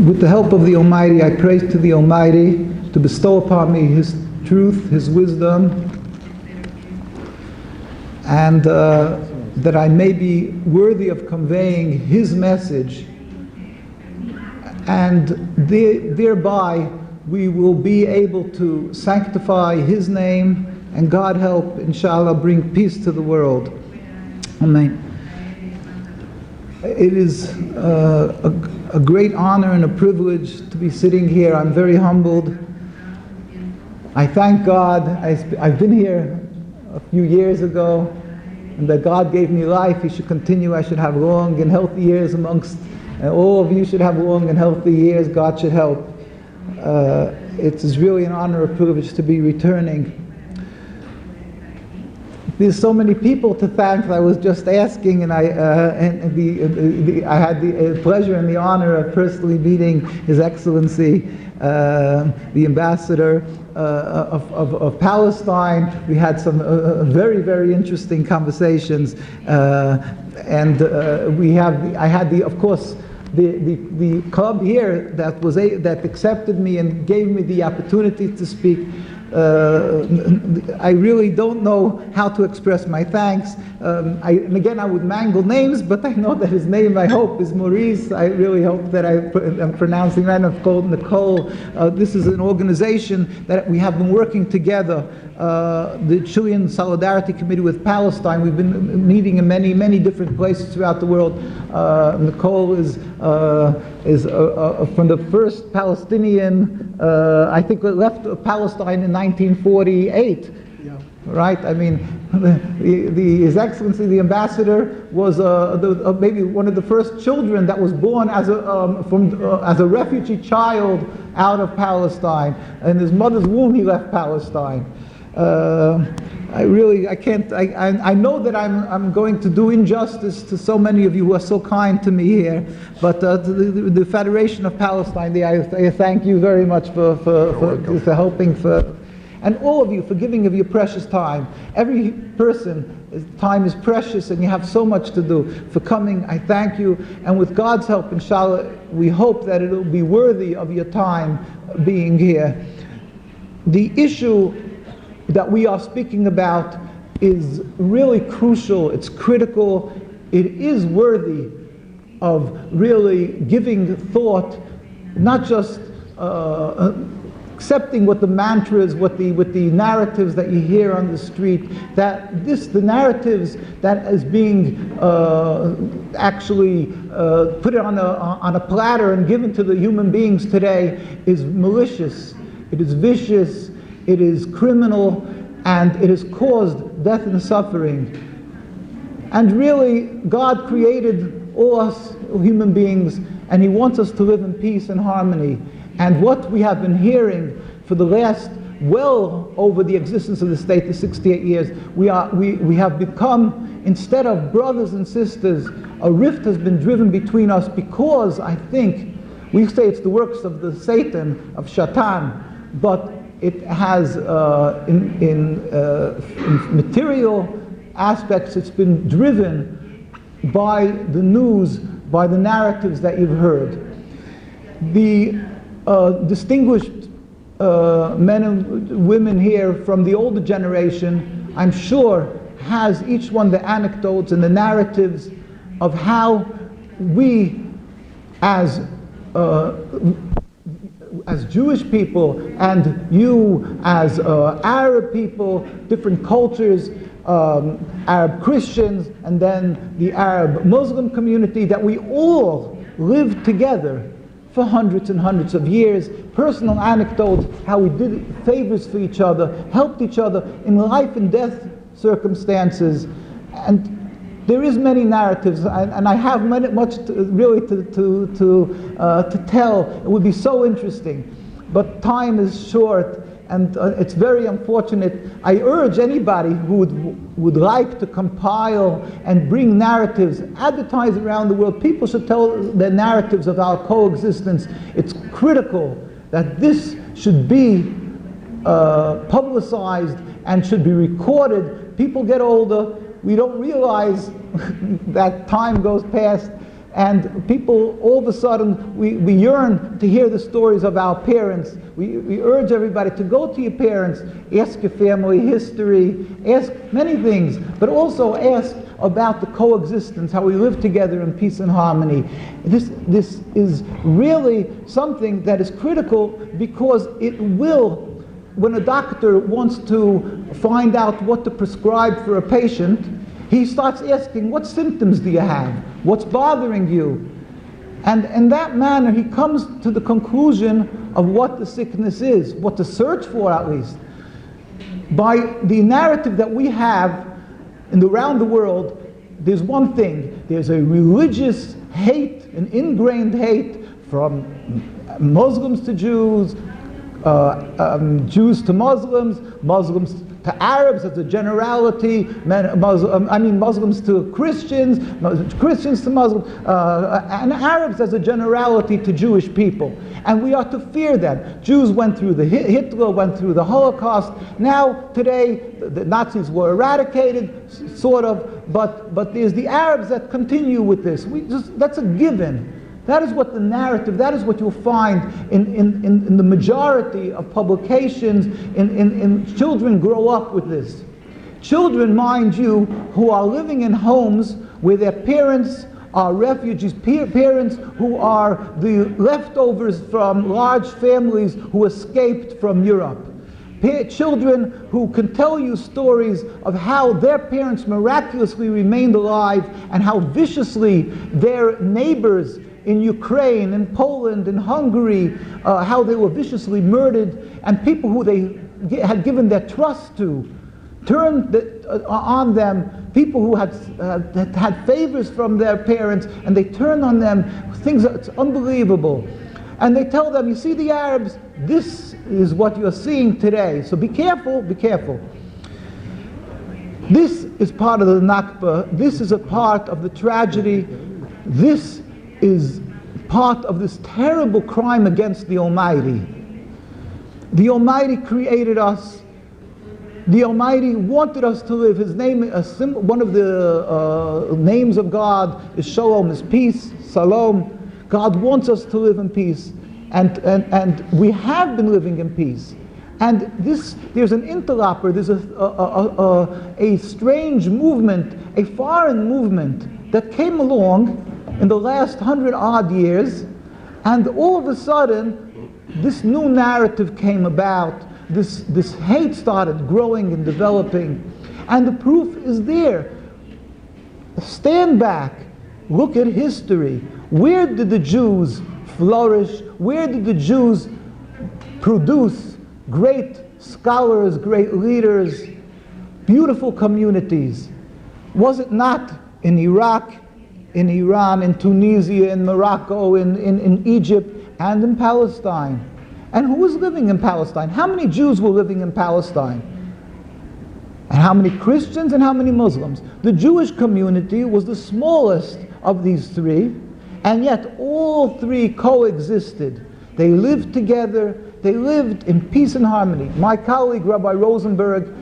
With the help of the Almighty, I pray to the Almighty to bestow upon me His truth, His wisdom, and that I may be worthy of conveying His message, and thereby we will be able to sanctify His name, and God help, inshallah, bring peace to the world. Amen. It is a great honor and a privilege to be sitting here. I'm very humbled. I thank God. I've been here a few years ago, and that God gave me life. He should continue. I should have long and healthy years amongst, and all of you should have long and healthy years. God should help. It is really an honor, a privilege to be returning. There's so many people to thank. I was just asking, and I had the pleasure and the honor of personally meeting His Excellency, the Ambassador of Palestine. We had some very, very interesting conversations, and I had of course, the club here that accepted me and gave me the opportunity to speak. I really don't know how to express my thanks. And again, I would mangle names, but I know that his name, I hope, is Maurice. I really hope that I'm pronouncing right. Of course, Nicole. This is an organization that we have been working together. The Chilean Solidarity Committee with Palestine. We've been meeting in many, many different places throughout the world. Nicole is from the first Palestinian, I think, left Palestine in 1948. Yeah. Right? I mean, His Excellency, the Ambassador, was maybe one of the first children that was born as a refugee child out of Palestine. In his mother's womb, he left Palestine. I know that I'm going to do injustice to so many of you who are so kind to me here, but the Federation of Palestine, I thank you very much for helping, and all of you for giving of your precious time. Every person, time is precious, and you have so much to do. For coming, I thank you, and with God's help, inshallah, we hope that it will be worthy of your time being here. The issue that we are speaking about is really crucial, it's critical, it is worthy of really giving thought, not just accepting what the mantras, what the narratives that you hear on the street, the narratives that is being actually put on a platter and given to the human beings today is malicious, it is vicious, it is criminal, and it has caused death and suffering. And really, God created all us human beings, and He wants us to live in peace and harmony. And what we have been hearing for the last, well over the existence of the state, the 68 years, we have become, instead of brothers and sisters, a rift has been driven between us because, I think, we say it's the works of the Satan, of Shaitan, but it has, in material aspects, it's been driven by the news, by the narratives that you've heard. The distinguished men and women here from the older generation, I'm sure, has each one the anecdotes and the narratives of how we, as Jewish people, and you as Arab people, different cultures, Arab Christians, and then the Arab Muslim community, that we all lived together for hundreds and hundreds of years. Personal anecdotes, how we did favors for each other, helped each other in life and death circumstances. And there is many narratives, and I have much to tell. It would be so interesting, but time is short, and it's very unfortunate. I urge anybody who would like to compile and bring narratives, advertise around the world. People should tell their narratives of our coexistence. It's critical that this should be publicized and should be recorded. People get older. We don't realize that time goes past, And people, all of a sudden, we yearn to hear the stories of our parents. We urge everybody to go to your parents, ask your family history, ask many things, but also ask about the coexistence, how we live together in peace and harmony. This is really something that is critical, because it will, when a doctor wants to find out what to prescribe for a patient, he starts asking, what symptoms do you have? What's bothering you? And in that manner, he comes to the conclusion of what the sickness is, what to search for at least. By the narrative that we have around the world, there's one thing. There's a religious hate, an ingrained hate from Muslims to Jews, Jews to Muslims, Muslims to Arabs as a generality, Muslims to Christians, Christians to Muslims, and Arabs as a generality to Jewish people. And we are to fear that. Jews went through Hitler went through the Holocaust. Now, today, the Nazis were eradicated, sort of, but there's the Arabs that continue with this. That's a given. That is what the narrative, that is what you'll find in the majority of publications, in children grow up with this. Children, mind you, who are living in homes where their parents are refugees, parents who are the leftovers from large families who escaped from Europe. Children who can tell you stories of how their parents miraculously remained alive and how viciously their neighbors in Ukraine, in Poland, in Hungary, how they were viciously murdered, and people who they had given their trust to turned on them, people who had favors from their parents, and they turned on them, things that's unbelievable. And they tell them, you see the Arabs, this is what you're seeing today, so be careful, be careful. This is part of the Nakba, this is a part of the tragedy, this is part of this terrible crime against the Almighty. The Almighty created us. The Almighty wanted us to live. His name, one of the names of God is Shalom, is peace, Salom. God wants us to live in peace, and we have been living in peace. And there's an interloper, there's a strange movement, a foreign movement that came along in the last 100-odd years, and all of a sudden, this new narrative came about. This hate started growing and developing, and the proof is there. Stand back, look at history. Where did the Jews flourish? Where did the Jews produce great scholars, great leaders, beautiful communities? Was it not in Iraq, in Iran, in Tunisia, in Morocco, in Egypt, and in Palestine? And who was living in Palestine? How many Jews were living in Palestine? And how many Christians and how many Muslims? The Jewish community was the smallest of these three, and yet all three coexisted. They lived together, they lived in peace and harmony. My colleague, Rabbi Rosenberg,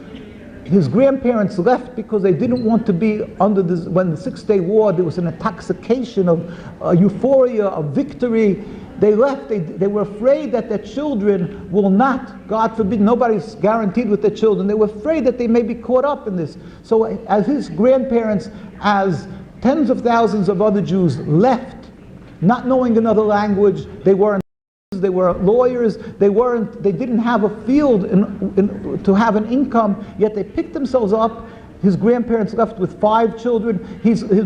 his grandparents left because they didn't want to be under this. When the Six-Day War, there was an intoxication of euphoria, of victory. They left, they were afraid that their children will not, God forbid, nobody's guaranteed with their children, they were afraid that they may be caught up in this. So as his grandparents, as tens of thousands of other Jews left, not knowing another language, they were lawyers, they didn't have a field to have an income, yet they picked themselves up. His grandparents left with 5 children.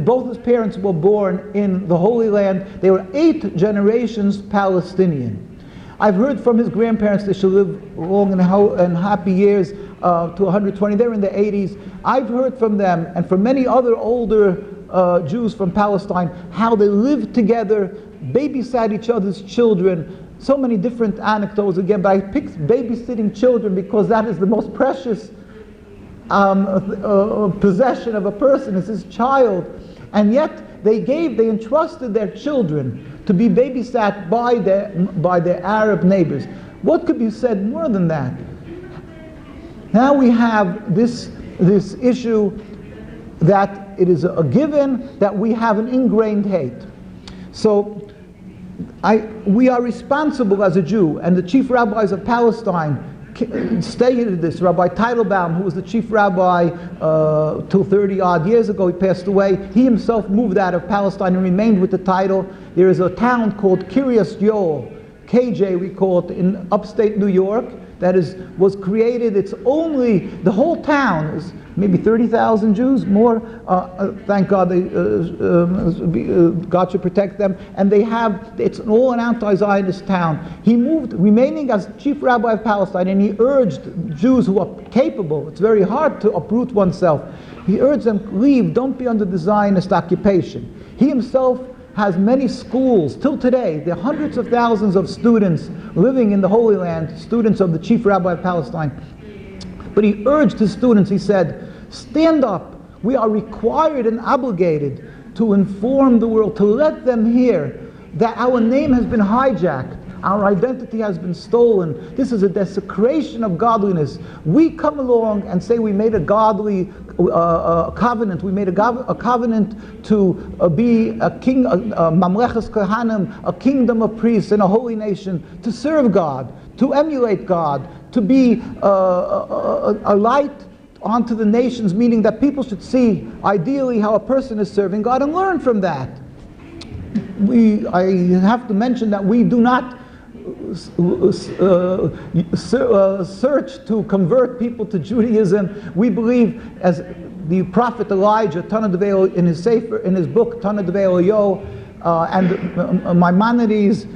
Both his parents were born in the Holy Land. They were 8 generations Palestinian. I've heard from his grandparents they should live long and happy years to 120. They're in the 80s. I've heard from them and from many other older Jews from Palestine how they lived together, babysat each other's children. So many different anecdotes again, but I picked babysitting children because that is the most precious possession of a person, is his child. And yet they entrusted their children to be babysat by their Arab neighbors. What could be said more than that? Now we have this issue that it is a given that we have an ingrained hate. So we are responsible as a Jew, and the chief rabbis of Palestine stated this. Rabbi Teitelbaum, who was the chief rabbi till 30 odd years ago, he passed away. He himself moved out of Palestine and remained with the title. There is a town called Kiryas Yoel, KJ we call it, in upstate New York, that was created. It's only, the whole town is maybe 30,000 Jews, more. Thank God, God should protect them. And it's all an anti-Zionist town. He moved, remaining as chief rabbi of Palestine, and he urged Jews who are capable, it's very hard to uproot oneself, he urged them, leave, don't be under the Zionist occupation. He himself has many schools. Till today, there are hundreds of thousands of students living in the Holy Land, students of the chief rabbi of Palestine. But he urged his students, he said, stand up. We are required and obligated to inform the world, to let them hear that our name has been hijacked, our identity has been stolen. This is a desecration of godliness. We come along and say we made a godly covenant. We made a covenant to be a king, mamleches kohanim, a kingdom of priests and a holy nation, to serve God, to emulate God, to be a light onto the nations, meaning that people should see ideally how a person is serving God and learn from that. I have to mention that we do not search to convert people to Judaism. We believe, as the prophet Elijah, in his book Tana Devei Yo, and Maimonides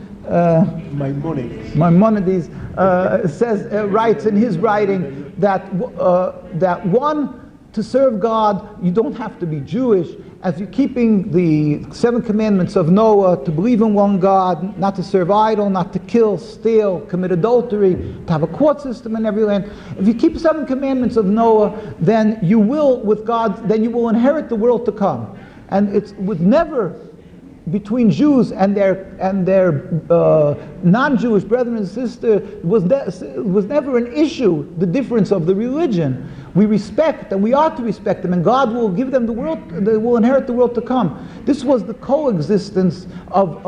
writes in his writing that one, to serve God, you don't have to be Jewish. As you're keeping the 7 commandments of Noah, to believe in one God, not to serve idol, not to kill, steal, commit adultery, to have a court system in every land. If you keep 7 commandments of Noah, then you will, with God, then you will inherit the world to come. And it would never, between Jews and their non-Jewish brethren and sisters, was never an issue, the difference of the religion. We respect, and we ought to respect them, and God will give them the world, they will inherit the world to come. This was the coexistence of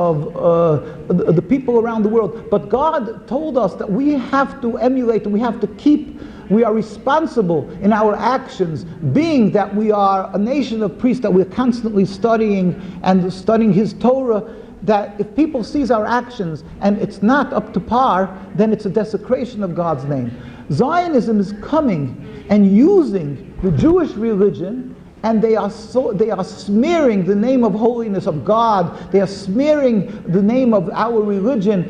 the people around the world. But God told us that we have to emulate, and we have to keep, we are responsible in our actions, being that we are a nation of priests, that we're constantly studying and studying His Torah, that if people sees our actions and it's not up to par, then it's a desecration of God's name. Zionism is coming and using the Jewish religion, and they are smearing the name of holiness of God. They are smearing the name of our religion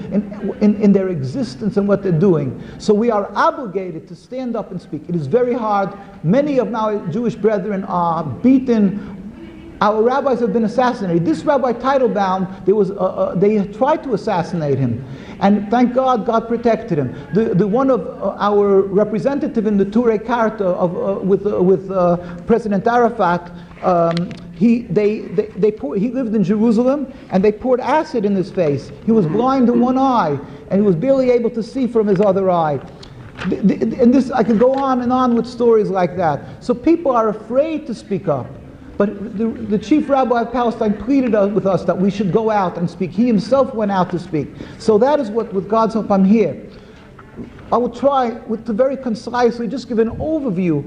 in their existence and what they're doing. So we are obligated to stand up and speak. It is very hard. Many of our Jewish brethren are beaten. Our rabbis have been assassinated. This Rabbi Teitelbaum, they tried to assassinate him, and thank God, God protected him. The one of our representative in the Turei Karta with President Arafat, he lived in Jerusalem, and they poured acid in his face. He was blind in one eye, and he was barely able to see from his other eye. And this, I could go on and on with stories like that. So people are afraid to speak up. But the chief rabbi of Palestine pleaded with us that we should go out and speak. He himself went out to speak. So that is what, with God's help, I'm here. I will try to very concisely just give an overview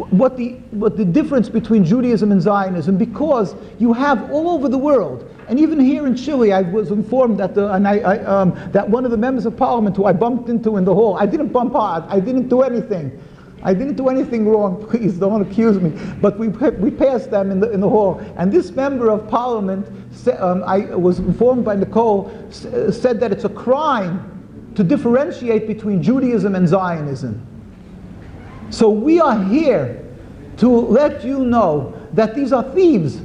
what the difference between Judaism and Zionism, because you have all over the world, and even here in Chile, I was informed that that one of the members of parliament who I bumped into in the hall, I didn't bump hard, I didn't do anything. I didn't do anything wrong, please don't accuse me. But we passed them in the hall. And this member of parliament, I was informed by Nicole, said that it's a crime to differentiate between Judaism and Zionism. So we are here to let you know that these are thieves.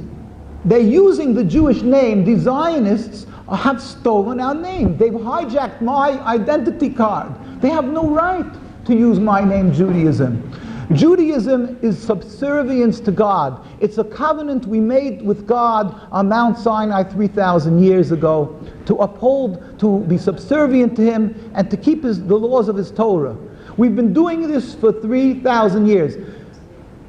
They're using the Jewish name. The Zionists have stolen our name. They've hijacked my identity card. They have no right to use my name, Judaism. Judaism is subservience to God. It's a covenant we made with God on Mount Sinai 3,000 years ago to uphold, to be subservient to Him, and to keep the laws of His Torah. We've been doing this for 3,000 years.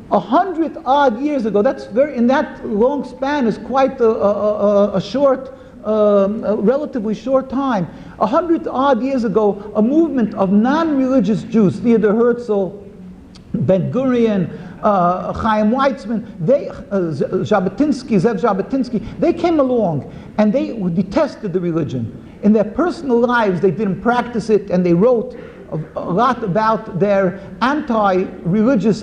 100 odd years ago, in that long span is quite a short a relatively short time. 100 odd years ago, a movement of non-religious Jews, Theodor Herzl, Ben Gurion, Chaim Weizmann, Zev Jabotinsky, they came along and they detested the religion. In their personal lives, they didn't practice it, and they wrote a lot about their anti-religious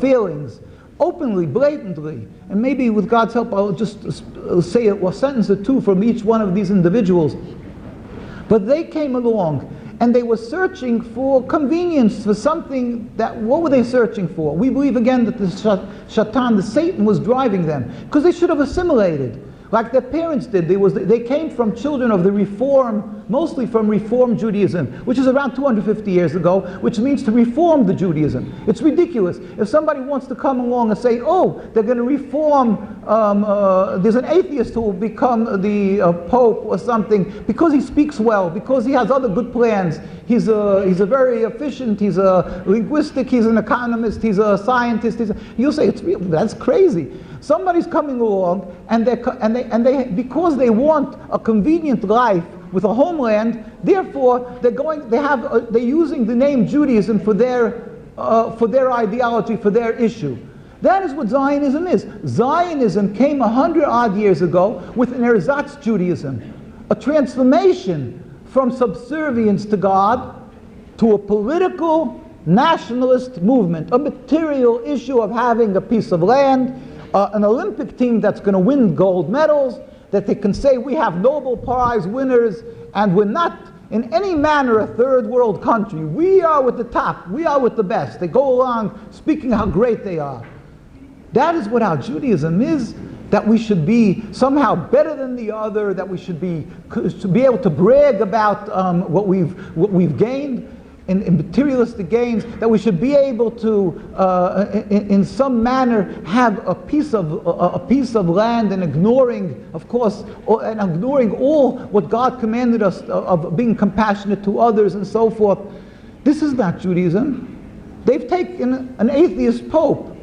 feelings, openly, blatantly. And maybe with God's help, I'll just say a sentence or two from each one of these individuals. But they came along, and they were searching for convenience, for something that, what were they searching for? We believe again that the Shatan, the Satan, was driving them, because they should have assimilated, like their parents did. They came from children of the Reform, mostly from Reform Judaism, which is around 250 years ago, which means to reform the Judaism. It's ridiculous. If somebody wants to come along and say, oh, they're going to reform, there's an atheist who will become the Pope or something, because he speaks well, because he has other good plans. He's a very efficient, he's a linguistic, he's an economist, he's a scientist. You'll say, that's crazy. Somebody's coming along, and they because they want a convenient life with a homeland, therefore they're using the name Judaism for their ideology, for their issue. That is what Zionism is. Zionism came 100 odd years ago with an ersatz Judaism, a transformation from subservience to God to a political nationalist movement, a material issue of having a piece of land, an Olympic team that's going to win gold medals, that they can say we have Nobel Prize winners, and we're not in any manner a third world country. We are with the top. We are with the best. They go along speaking how great they are. That is what our Judaism is, that we should be somehow better than the other, that we should be able to brag about what we've gained in materialistic gains, that we should be able to, in some manner, have a piece of land, and ignoring, of course, and ignoring all what God commanded us of being compassionate to others and so forth. This is not Judaism. They've taken an atheist pope.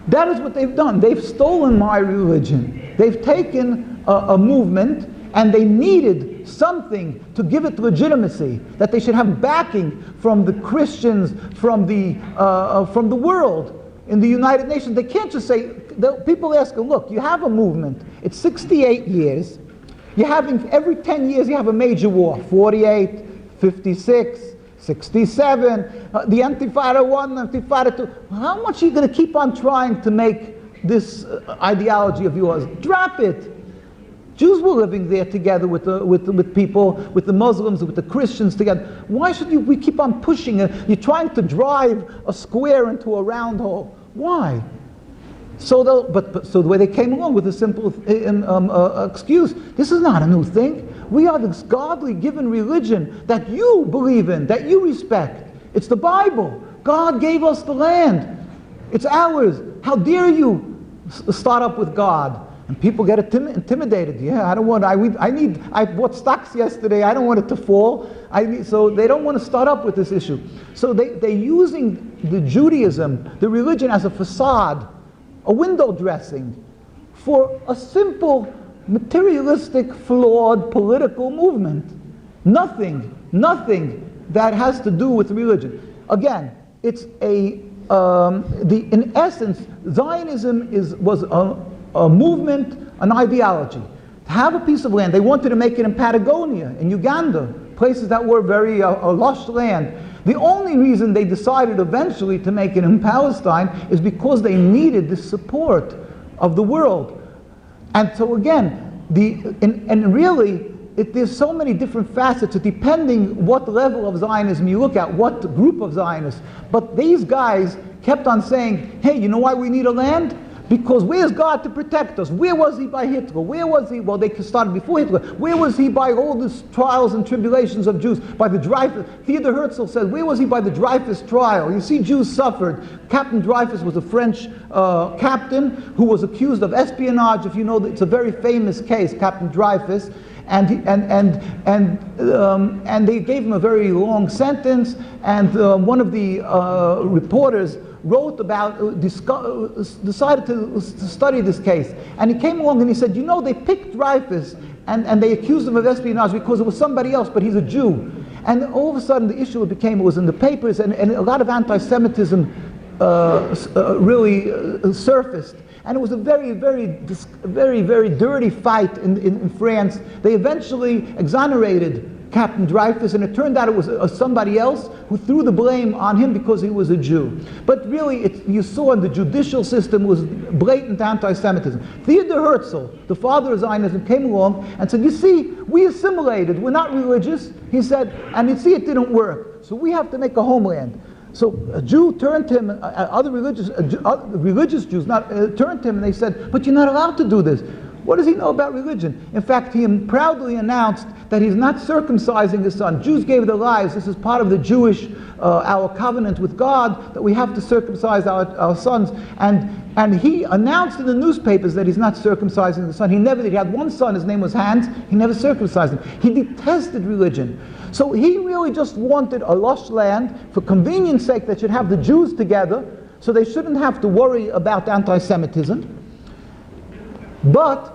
That is what they've done. They've stolen my religion. They've taken a movement, and they needed something to give it legitimacy, that they should have backing from the Christians, from the world, in the United Nations. They can't just say, people ask them, look, you have a movement, it's 68 years, you're having, every 10 years you have a major war, 48, 56, 67, the Intifada 1, Intifada 2. How much are you going to keep on trying to make this ideology of yours? Drop it. Jews were living there together with people, with the Muslims, with the Christians together. Why should we keep on pushing it? You're trying to drive a square into a round hole. Why? So the way they came along with a simple excuse, this is not a new thing. We are this godly given religion that you believe in, that you respect. It's the Bible. God gave us the land. It's ours. How dare you start up with God? And people get intimidated. Yeah, I don't want. I bought stocks yesterday. I don't want it to fall. So they don't want to start up with this issue. So they're using the Judaism, the religion, as a facade, a window dressing, for a simple, materialistic, flawed political movement. Nothing that has to do with religion. Again, it's in essence, Zionism was a movement, an ideology. To have a piece of land, they wanted to make it in Patagonia, in Uganda, places that were very lush land. The only reason they decided eventually to make it in Palestine is because they needed the support of the world. And so again, there's so many different facets, depending what level of Zionism you look at, what group of Zionists. But these guys kept on saying, hey, you know why we need a land? Because where's God to protect us? Where was he by Hitler? Where was he? Well, they started before Hitler. Where was he by all these trials and tribulations of Jews? By the Dreyfus. Theodor Herzl said, where was he by the Dreyfus trial? You see, Jews suffered. Captain Dreyfus was a French captain who was accused of espionage. If you know, it's a very famous case, Captain Dreyfus. And they gave him a very long sentence. And one of the reporters wrote about, decided to study this case. And he came along and he said, you know, they picked Dreyfus and they accused him of espionage because it was somebody else, but he's a Jew. And all of a sudden the issue became, it was in the papers, and a lot of anti-Semitism really surfaced. And it was a very, very dirty fight in France. They eventually exonerated Captain Dreyfus, and it turned out it was somebody else who threw the blame on him because he was a Jew. But really, you saw in the judicial system was blatant anti-Semitism. Theodor Herzl, the father of Zionism, came along and said, you see, we assimilated, we're not religious. He said, and you see, it didn't work. So we have to make a homeland. So a Jew turned to him, other religious Jews turned to him, and they said, but you're not allowed to do this. What does he know about religion? In fact, he proudly announced that he's not circumcising his son. Jews gave their lives. This is part of the Jewish, our covenant with God, that we have to circumcise our sons. And he announced in the newspapers that he's not circumcising the son. He never did. He had one son, his name was Hans. He never circumcised him. He detested religion. So he really just wanted a lush land for convenience sake that should have the Jews together, so they shouldn't have to worry about anti-Semitism. But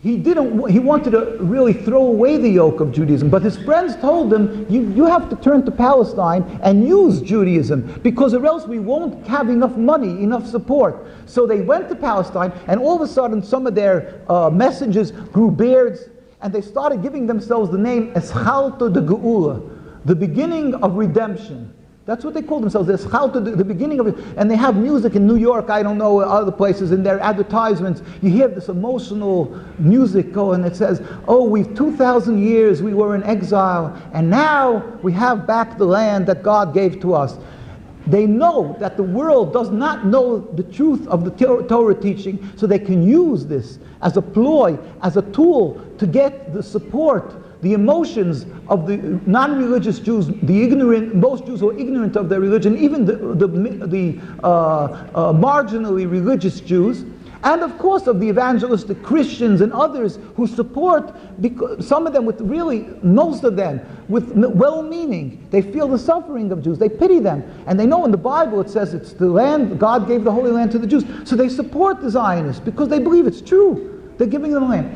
he wanted to really throw away the yoke of Judaism. But his friends told him, you have to turn to Palestine and use Judaism, because or else we won't have enough money, enough support. So they went to Palestine, and all of a sudden some of their messengers grew beards, and they started giving themselves the name Eschalto de Geula, the beginning of redemption. That's what they call themselves, the beginning of it. And they have music in New York, I don't know, other places, in their advertisements. You hear this emotional music going, it says, oh, we've 2,000 years we were in exile, and now we have back the land that God gave to us. They know that the world does not know the truth of the Torah teaching, so they can use this as a ploy, as a tool to get the support, the emotions of the non-religious Jews, the ignorant, most Jews who are ignorant of their religion, even the marginally religious Jews, and of course of the evangelistic Christians and others who support, because some of them with really, most of them, with well-meaning. They feel the suffering of Jews, they pity them, and they know in the Bible it says it's the land, God gave the Holy Land to the Jews, so they support the Zionists because they believe it's true. They're giving them the land.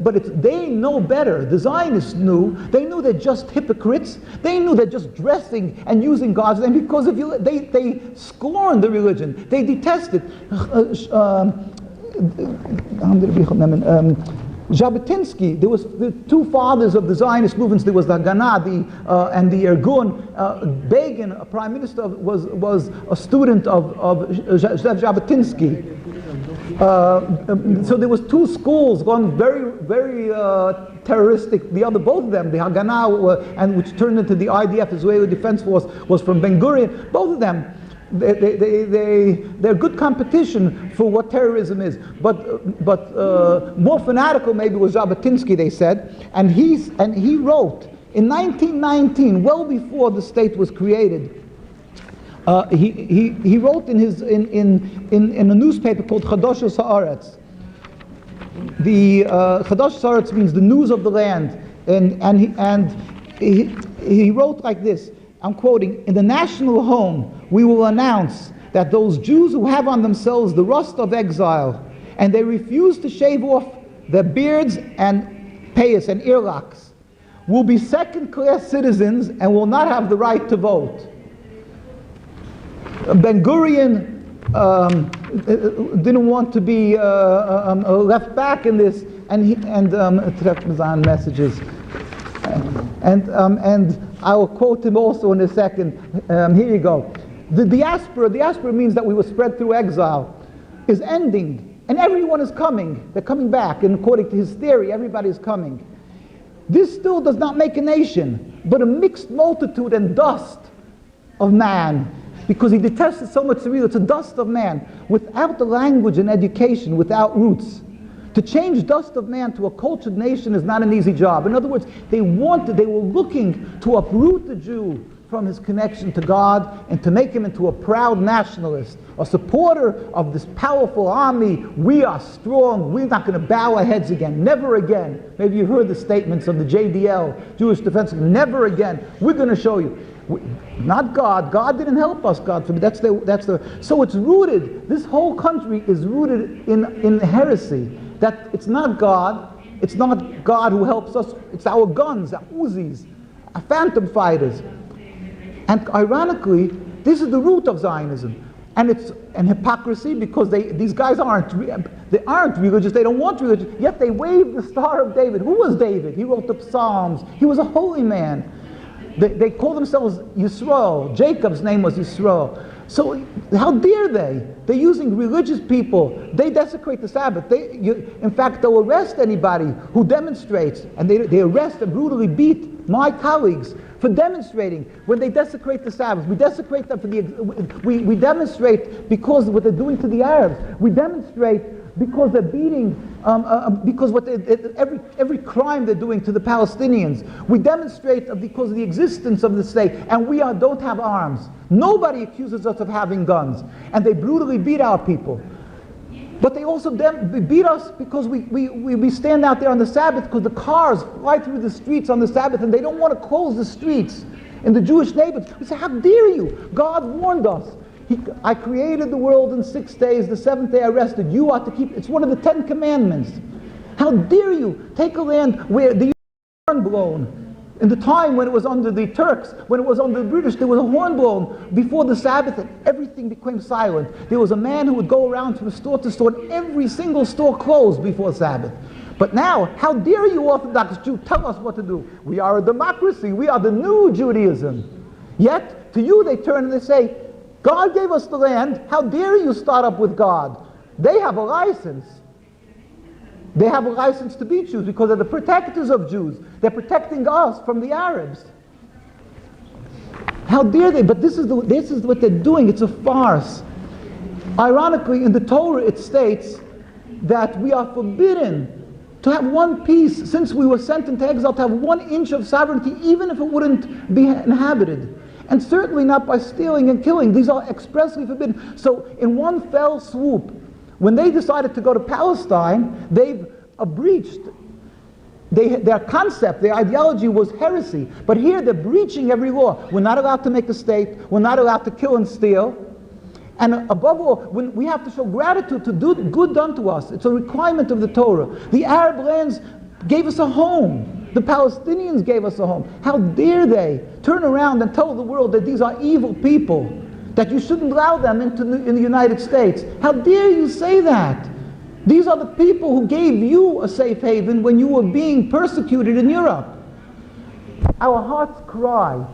But they know better. The Zionists knew. They knew they're just hypocrites. They knew they're just dressing and using God's name because they scorn the religion. They detest it. Jabotinsky, there was the two fathers of the Zionist movements. There was the Haganah and the Irgun. Begin, a prime minister, was a student of Jabotinsky. So there was two schools going very terroristic. Both of them, the Haganah, and which turned into the IDF, Israeli Defense Force, was from Ben Gurion. Both of them, they're good competition for what terrorism is. But more fanatical maybe was Jabotinsky, they said, and he wrote in 1919, well before the state was created. He wrote in a newspaper called Chadosh Haaretz. The Chadosh Haaretz means the news of the land, and he wrote like this. I'm quoting: "In the national home, we will announce that those Jews who have on themselves the rust of exile, and they refuse to shave off their beards and payas and earlocks, will be second-class citizens and will not have the right to vote." Ben Gurion didn't want to be left back in this, and messages, and I will quote him also in a second. Here you go. The diaspora means that we were spread through exile, is ending, and everyone is coming. They're coming back, and according to his theory, everybody is coming. This still does not make a nation, but a mixed multitude and dust of man. Because he detested so much Cyril, it's a dust of man, without the language and education, without roots. To change dust of man to a cultured nation is not an easy job. In other words, they were looking to uproot the Jew from his connection to God and to make him into a proud nationalist, a supporter of this powerful army. We are strong, we're not going to bow our heads again, never again. Maybe you heard the statements of the JDL, Jewish Defense, never again, we're going to show you. Not God. God didn't help us, God forbid. So it's rooted, this whole country is rooted in heresy. That it's not God, It's not God who helps us, it's our guns, our Uzis, our phantom fighters. And ironically, this is the root of Zionism. And it's an hypocrisy because these guys aren't religious, they don't want religion, yet they wave the Star of David. Who was David? He wrote the Psalms, he was a holy man. They call themselves Yisroel. Jacob's name was Yisroel. So how dare they? They're using religious people. They desecrate the Sabbath. In fact, they'll arrest anybody who demonstrates, and they arrest and brutally beat my colleagues for demonstrating when they desecrate the Sabbath. We desecrate them we demonstrate because of what they're doing to the Arabs. We demonstrate because they're beating, because every crime they're doing to the Palestinians. We demonstrate because of the existence of the state, and we don't have arms. Nobody accuses us of having guns, and they brutally beat our people. But they also beat us because we stand out there on the Sabbath because the cars fly through the streets on the Sabbath and they don't want to close the streets in the Jewish neighborhoods. We say, how dare you? God warned us. I created the world in 6 days. The seventh day I rested. You ought to keep. It's one of the 10 commandments. How dare you take a land where the horn blown? In the time when it was under the Turks, when it was under the British, there was a horn blown before the Sabbath and everything became silent. There was a man who would go around from store to store and every single store closed before Sabbath. But now, how dare you Orthodox Jew tell us what to do? We are a democracy. We are the new Judaism. Yet, to you they turn and they say, God gave us the land. How dare you start up with God? They have a license. They have a license to be Jews because they're the protectors of Jews. They're protecting us from the Arabs. How dare they? But this is what they're doing. It's a farce. Ironically, in the Torah it states that we are forbidden to have one piece, since we were sent into exile, to have 1 inch of sovereignty, even if it wouldn't be inhabited. And certainly not by stealing and killing. These are expressly forbidden. So in one fell swoop, when they decided to go to Palestine, they've breached. Their concept, their ideology was heresy. But here they're breaching every law. We're not allowed to make a state. We're not allowed to kill and steal. And above all, when we have to show gratitude to do good done to us. It's a requirement of the Torah. The Arab lands gave us a home. The Palestinians gave us a home. How dare they turn around and tell the world that these are evil people, that you shouldn't allow them in the United States. How dare you say that? These are the people who gave you a safe haven when you were being persecuted in Europe. Our hearts cry.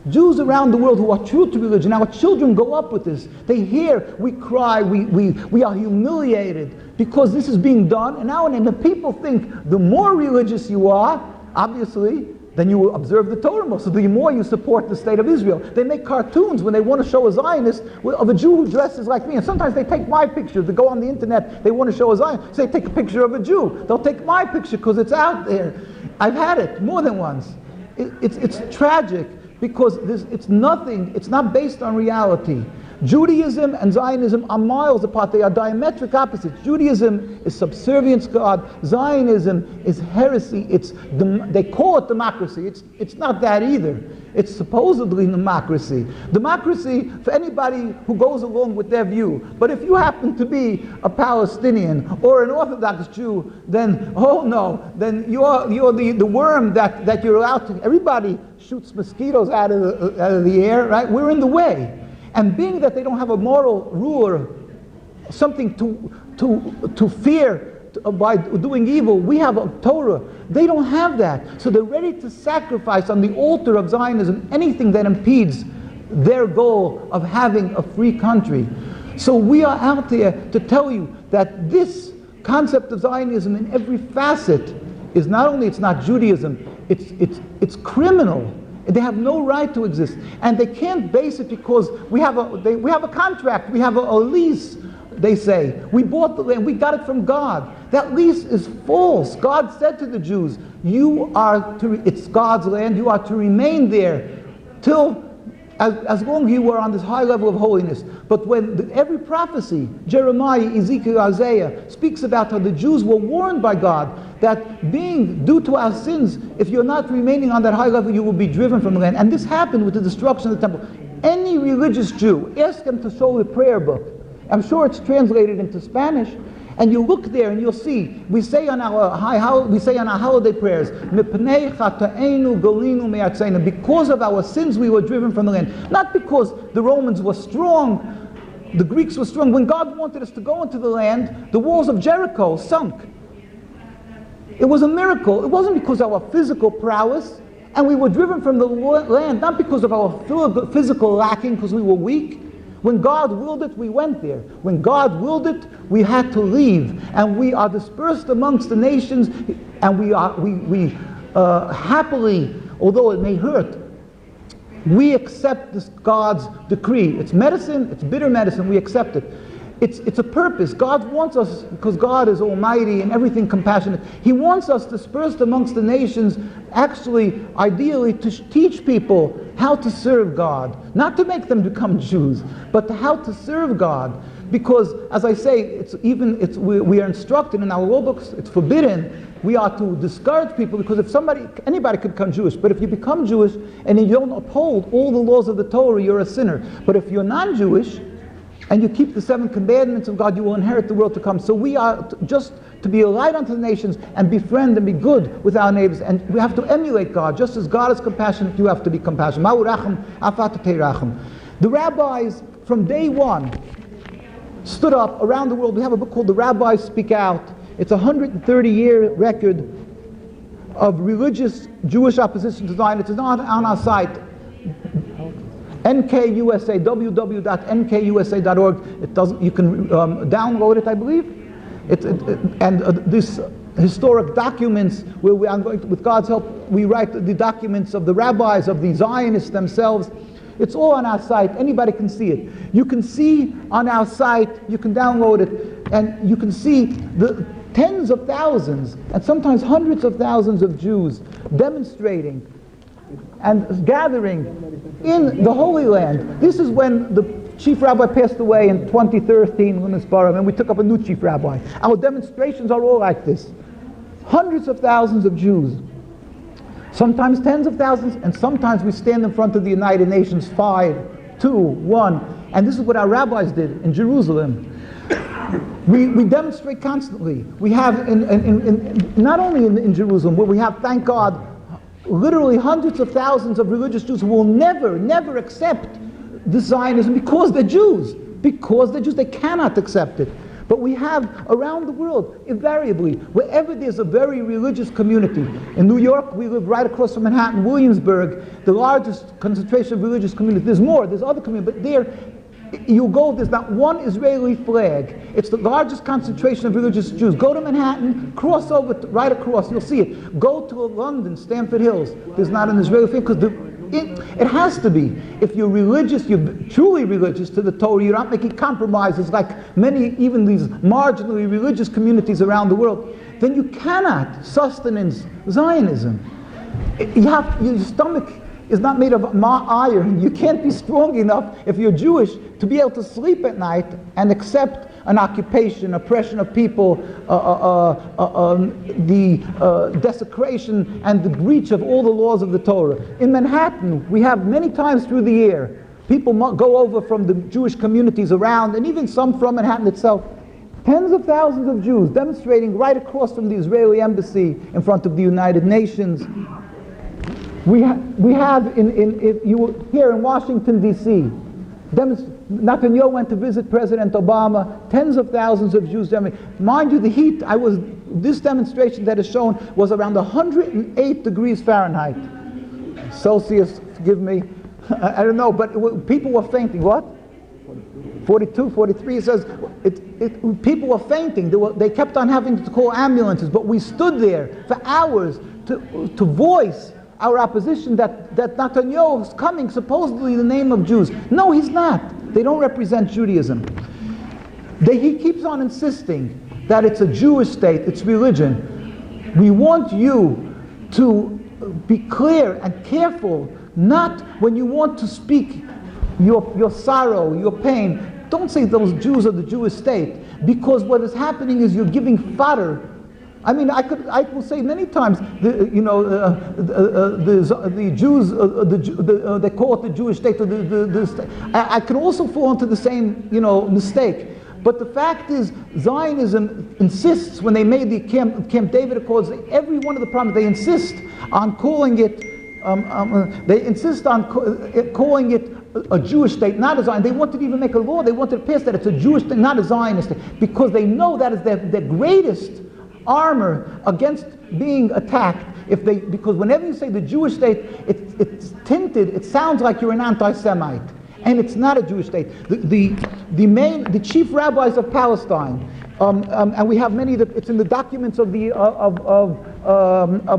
Jews around the world who are true to religion, our children go up with this. They hear, we cry, we are humiliated because this is being done. And now and then the people think the more religious you are, obviously, then you will observe the Torah more. So the more you support the state of Israel. They make cartoons when they want to show a Zionist of a Jew who dresses like me. And sometimes they take my picture. They go on the internet, they want to show a Zionist. So they take a picture of a Jew. They'll take my picture because it's out there. I've had it more than once. It's tragic because it's nothing, it's not based on reality. Judaism and Zionism are miles apart. They are diametric opposites. Judaism is subservience to God. Zionism is heresy. They call it democracy. It's not that either. It's supposedly democracy. Democracy for anybody who goes along with their view. But if you happen to be a Palestinian or an Orthodox Jew, then, oh no, then you're the worm that you're allowed to. Everybody shoots mosquitoes out of the air, right? We're in the way. And being that they don't have a moral ruler, something to fear by doing evil, we have a Torah. They don't have that. So they're ready to sacrifice on the altar of Zionism anything that impedes their goal of having a free country. So we are out there to tell you that this concept of Zionism in every facet is not only, it's not Judaism, it's criminal. They have no right to exist, and they can't base it because we have a contract, we have a lease. They say we bought the land, we got it from God. That lease is false. God said to the Jews, it's God's land. You are to remain there till as long as you are on this high level of holiness. But when every prophecy, Jeremiah, Ezekiel, Isaiah, speaks about how the Jews were warned by God that being due to our sins, if you're not remaining on that high level, you will be driven from the land. And this happened with the destruction of the temple. Any religious Jew, ask them to show the prayer book. I'm sure it's translated into Spanish. And you look there and you'll see, we say on our holiday prayers, because of our sins we were driven from the land. Not because the Romans were strong, the Greeks were strong. When God wanted us to go into the land, the walls of Jericho sunk. It was a miracle. It wasn't because of our physical prowess, and we were driven from the land, not because of our physical lacking, because we were weak. When God willed it, we went there. When God willed it, we had to leave. And we are dispersed amongst the nations, and we happily, although it may hurt, we accept this God's decree. It's medicine, it's bitter medicine, we accept it. It's a purpose. God wants us, because God is almighty and everything compassionate, He wants us dispersed amongst the nations, actually, ideally, to teach people how to serve God. Not to make them become Jews, but how to serve God. Because, as I say, we are instructed in our law books, it's forbidden. We are to discourage people, because if anybody could become Jewish, but if you become Jewish and you don't uphold all the laws of the Torah, you're a sinner. But if you're non-Jewish, and you keep the 7 commandments of God, you will inherit the world to come. So we are just to be a light unto the nations and befriend and be good with our neighbors. And we have to emulate God. Just as God is compassionate, you have to be compassionate. The rabbis, from day one, stood up around the world. We have a book called The Rabbis Speak Out. It's a 130-year record of religious Jewish opposition to Zionism. It's not on our site. NKUSA, www.nkusa.org. You can download it, I believe. This historic documents, where I'm going to, with God's help, we write the documents of the rabbis, of the Zionists themselves. It's all on our site. Anybody can see it. You can see on our site, you can download it, and you can see the tens of thousands, and sometimes hundreds of thousands of Jews demonstrating and gathering in the Holy Land. This is when the chief rabbi passed away in 2013, and we took up a new chief rabbi. Our demonstrations are all like this. Hundreds of thousands of Jews, sometimes tens of thousands, and sometimes we stand in front of the United Nations, 5, 2, 1, and this is what our rabbis did in Jerusalem. We demonstrate constantly. We have, not only in Jerusalem, where we have, thank God, literally hundreds of thousands of religious Jews who will never accept this Zionism because they're Jews. Because they're Jews, they cannot accept it. But we have around the world, invariably, wherever there's a very religious community. In New York, we live right across from Manhattan, Williamsburg, the largest concentration of religious communities. There's more, there's other communities, but there, you go, there's not one Israeli flag. It's the largest concentration of religious Jews. Go to Manhattan, cross over, right across, you'll see it. Go to London, Stamford Hills. There's not an Israeli flag, because it has to be. If you're religious, you're truly religious to the Torah, you're not making compromises like many, even these marginally religious communities around the world, then you cannot sustenance Zionism. Your stomach is not made of iron. You can't be strong enough, if you're Jewish, to be able to sleep at night and accept an occupation, oppression of people, the desecration and the breach of all the laws of the Torah. In Manhattan, we have many times through the year, people go over from the Jewish communities around, and even some from Manhattan itself, tens of thousands of Jews demonstrating right across from the Israeli embassy in front of the United Nations. We have here in Washington, D.C., Netanyahu went to visit President Obama, tens of thousands of Jews demonstrating. Mind you, the heat, this demonstration that is shown was around 108 degrees Fahrenheit. Celsius, forgive me, I don't know, but people were fainting. What? 42, 43, it says, people were fainting. They kept on having to call ambulances, but we stood there for hours to voice our opposition that Netanyahu is coming supposedly in the name of Jews. No, he's not. They don't represent Judaism. He keeps on insisting that it's a Jewish state, it's religion. We want you to be clear and careful, not when you want to speak your sorrow, your pain. Don't say those Jews are the Jewish state, because what is happening is you're giving fodder. I mean, I will say many times, the Jews, they call it the Jewish state. I can also fall into the same, mistake. But the fact is, Zionism insists, when they made the Camp David Accords, every one of the problems, they insist on calling it, calling it a Jewish state, not a Zionist. They wanted to even make a law. They wanted to pass that it's a Jewish state, not a Zionist state, because they know that is their greatest armor against being attacked. Because whenever you say the Jewish state, it's tinted. It sounds like you're an anti-Semite. And it's not a Jewish state. The chief rabbis of Palestine, and we have many. It's in the documents of the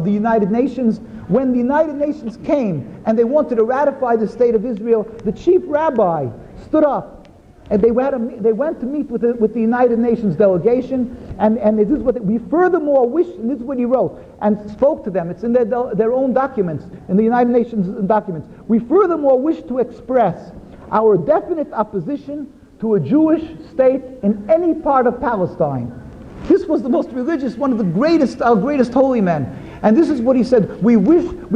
United Nations. When the United Nations came and they wanted to ratify the state of Israel, the chief rabbi stood up, and they went to meet with the United Nations delegation. And this is what we furthermore wish. And this is what he wrote and spoke to them. It's in their own documents, in the United Nations documents. We furthermore wish to express our definite opposition to a Jewish state in any part of Palestine. This was the most religious, one of the greatest, our greatest holy men. And this is what he said: we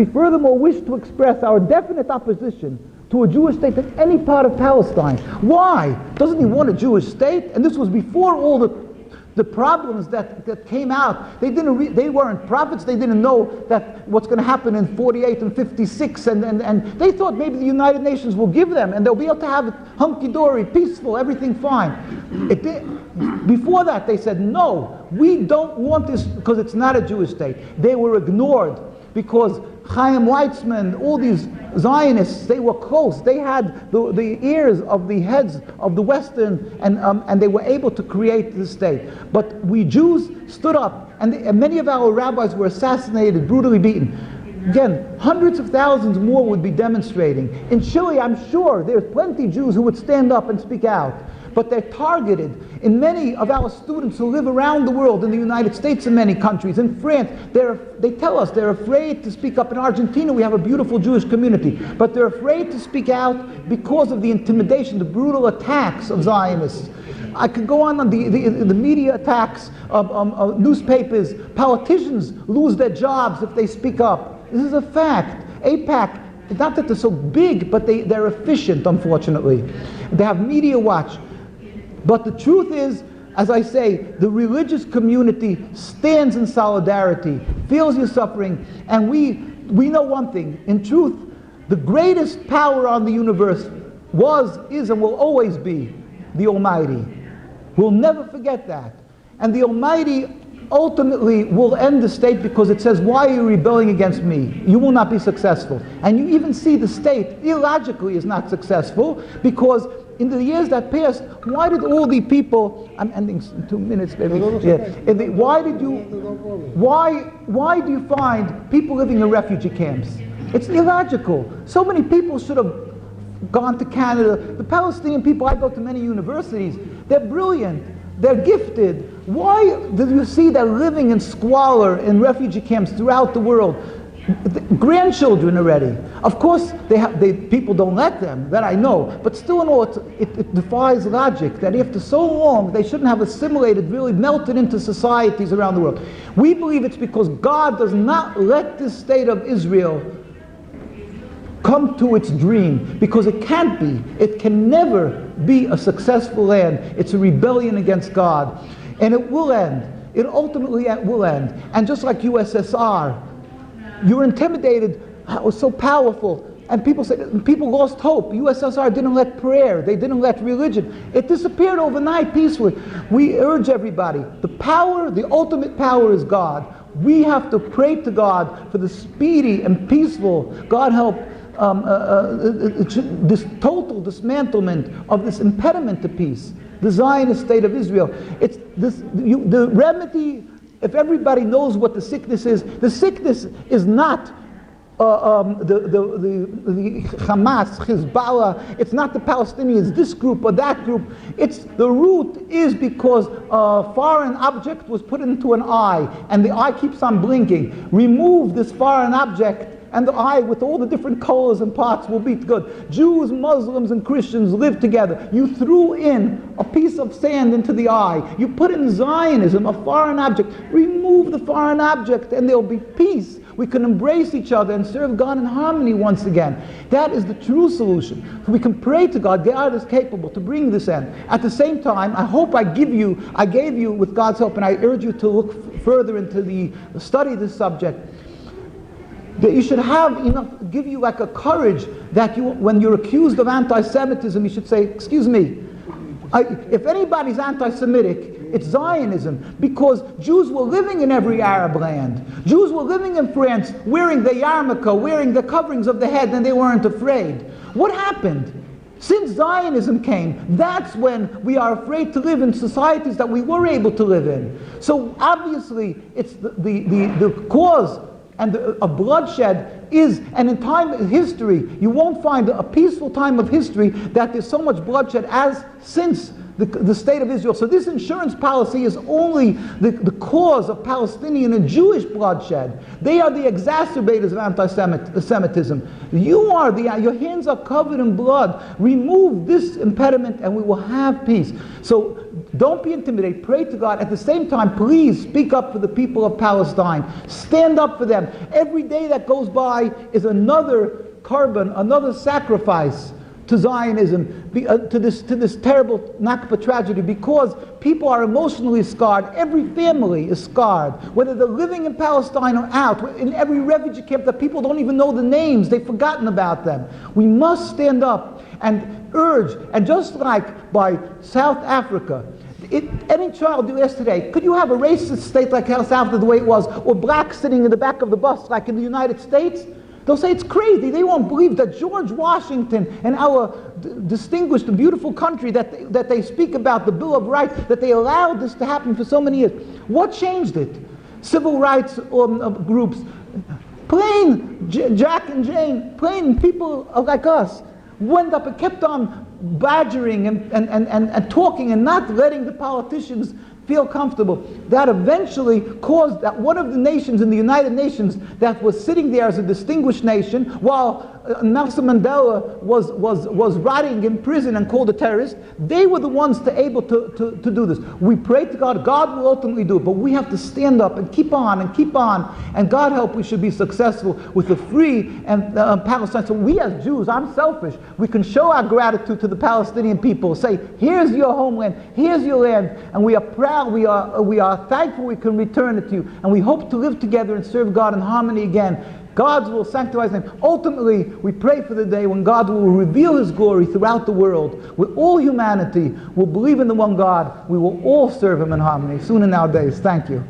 furthermore wish to express our definite opposition to a Jewish state in any part of Palestine. Why? Doesn't he want a Jewish state? And this was before all the problems that came out. They weren't prophets. They didn't know that what's going to happen in 48 and 56, and they thought maybe the United Nations will give them, and they'll be able to have it hunky-dory, peaceful, everything fine. Before that, they said, no, we don't want this because it's not a Jewish state. They were ignored because Chaim Weizmann, all these Zionists, they were close. They had the ears of the heads of the Western, and they were able to create the state. But we Jews stood up, and many of our rabbis were assassinated, brutally beaten. Again, hundreds of thousands more would be demonstrating. In Chile, I'm sure there's plenty of Jews who would stand up and speak out. But they're targeted. In many of our students who live around the world, in the United States and many countries, in France, they tell us they're afraid to speak up. In Argentina, we have a beautiful Jewish community, but they're afraid to speak out because of the intimidation, the brutal attacks of Zionists. I could go on the media attacks of newspapers. Politicians lose their jobs if they speak up. This is a fact. AIPAC, not that they're so big, but they're efficient, unfortunately. They have media watch. But the truth is, as I say, the religious community stands in solidarity, feels your suffering, and we know one thing. In truth, the greatest power on the universe was, is, and will always be the Almighty. We'll never forget that. And the Almighty ultimately will end the state, because it says, why are you rebelling against me? You will not be successful. And you even see the state illogically is not successful, because in the years that passed, why did all the people, I'm ending in 2 minutes, maybe. Why do you find people living in refugee camps? It's illogical. So many people should have gone to Canada. The Palestinian people, I go to many universities, they're brilliant, they're gifted. Why do you see they're living in squalor in refugee camps throughout the world? Grandchildren already. Of course, people don't let them, that I know, but still in all, it defies logic that after so long, they shouldn't have assimilated, really melted into societies around the world. We believe it's because God does not let this state of Israel come to its dream, because it can't be. It can never be a successful land. It's a rebellion against God. And it will end. It ultimately will end. And just like USSR, you were intimidated. It was so powerful. And people lost hope. USSR didn't let prayer. They didn't let religion. It disappeared overnight peacefully. We urge everybody, the power, the ultimate power is God. We have to pray to God for the speedy and peaceful, God help, this total dismantlement of this impediment to peace, the Zionist state of Israel. It's the remedy. If everybody knows what the sickness is not the Hamas, Hezbollah. It's not the Palestinians, this group or that group. The root is because a foreign object was put into an eye, and the eye keeps on blinking. Remove this foreign object, and the eye with all the different colors and parts will be good. Jews, Muslims, and Christians live together. You threw in a piece of sand into the eye. You put in Zionism, a foreign object. Remove the foreign object and there'll be peace. we can embrace each other and serve God in harmony once again. That is the true solution. We can pray to God. God is capable to bring this end. At the same time, I hope I gave you, with God's help, and I urge you to look further into the study of this subject, that you should have enough, give you like a courage that you, when you're accused of anti-Semitism, you should say, excuse me, if anybody's anti-Semitic, it's Zionism, because Jews were living in every Arab land. Jews were living in France wearing the yarmulke, wearing the coverings of the head, and they weren't afraid. What happened? Since Zionism came, that's when we are afraid to live in societies that we were able to live in. So obviously, it's the cause and of bloodshed is, and in time of history, you won't find a peaceful time of history that there's so much bloodshed as since the state of Israel. So this insurance policy is only the cause of Palestinian and Jewish bloodshed. They are the exacerbators of anti-Semitism. Your hands are covered in blood. Remove this impediment and we will have peace. So don't be intimidated. Pray to God. At the same time, please speak up for the people of Palestine. Stand up for them. Every day that goes by is another korban, another sacrifice to Zionism, to this terrible Nakba tragedy, because people are emotionally scarred. Every family is scarred, whether they're living in Palestine or out. In every refugee camp, that people don't even know the names, they've forgotten about them. We must stand up and urge, and just like by South Africa, any child you ask today, could you have a racist state like South Africa the way it was, or blacks sitting in the back of the bus like in the United States? They'll say it's crazy. They won't believe that George Washington and our distinguished and beautiful country that they speak about, the Bill of Rights, that they allowed this to happen for so many years. What changed it? Civil rights groups, plain Jack and Jane, plain people like us, went up and kept on badgering and talking and not letting the politicians feel comfortable. That eventually caused that one of the nations in the United Nations that was sitting there as a distinguished nation, while Nelson Mandela was rotting in prison and called a terrorist, they were the ones able to do this. We pray to God. God will ultimately do it, but we have to stand up and keep on, and God help we should be successful with the free and Palestine. So we as Jews, I'm selfish, we can show our gratitude to the Palestinian people, say, here's your homeland, here's your land, and we are proud, we are thankful we can return it to you, and we hope to live together and serve God in harmony again. God will sanctify His name. Ultimately, we pray for the day when God will reveal His glory throughout the world, where all humanity will believe in the one God. We will all serve Him in harmony soon in our days. Thank you.